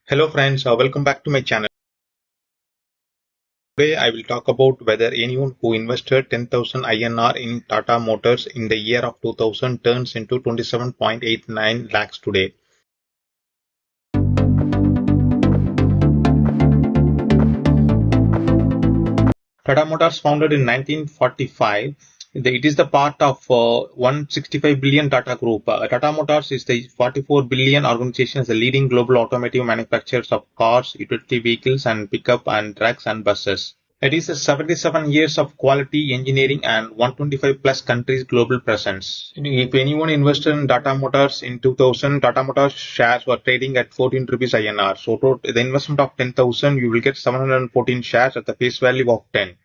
Hello friends, welcome back to my channel. Today I will talk about whether anyone who invested 10,000 INR in Tata Motors in the year of 2000 turns into 27.89 lakhs today. Tata Motors founded in 1945. It is the part of 165 billion Tata Group. Tata Motors is the 44 billion organization, is the leading global automotive manufacturers of cars, utility vehicles, and pickup and trucks and buses. It is a 77 years of quality engineering and 125 plus countries global presence. If anyone invested in Tata Motors in 2000, Tata Motors shares were trading at 14 rupees INR. So the investment of 10,000, you will get 714 shares at the face value of 10.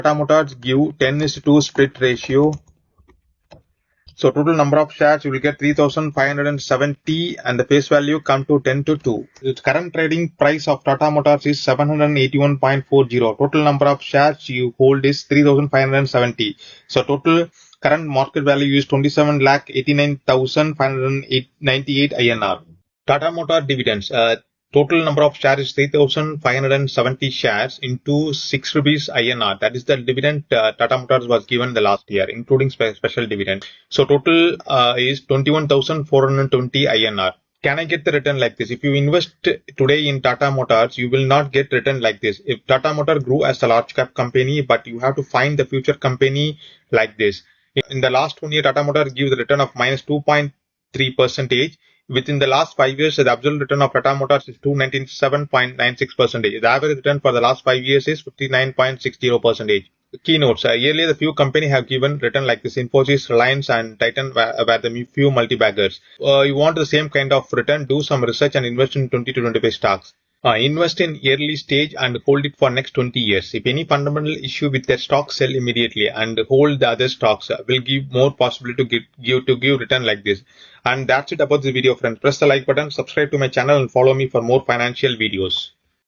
Tata Motors give 10:2 split ratio. So total number of shares you will get 3,570 and the face value come to 10:2. Its current trading price of Tata Motors is 781.40. Total number of shares you hold is 3,570. So total current market value is 27,89,598 INR. Tata Motor dividends. Total number of shares is 3,570 shares into 6 rupees INR. That is the dividend Tata Motors was given the last year, including special dividend. So total is 21,420 INR. Can I get the return like this? If you invest today in Tata Motors, you will not get return like this. If Tata Motor grew as a large cap company, but you have to find the future company like this. In the last 1 year, Tata Motor gives the return of minus 2.3 percentage. Within the last 5 years, the absolute return of Tata Motors is 297.96%. The average return for the last 5 years is 59.60%. Keynotes. Earlier, the few companies have given return like this. Infosys, Reliance, and Titan were the few multi-baggers. You want the same kind of return, do some research and invest in 20 to 25 stocks. Invest in early stage and hold it for next 20 years. If any fundamental issue with their stock, sell immediately and hold the other stocks. Will give more possibility to give return like this. And that's it about the video, friends. Press the like button, subscribe to my channel, and follow me for more financial videos.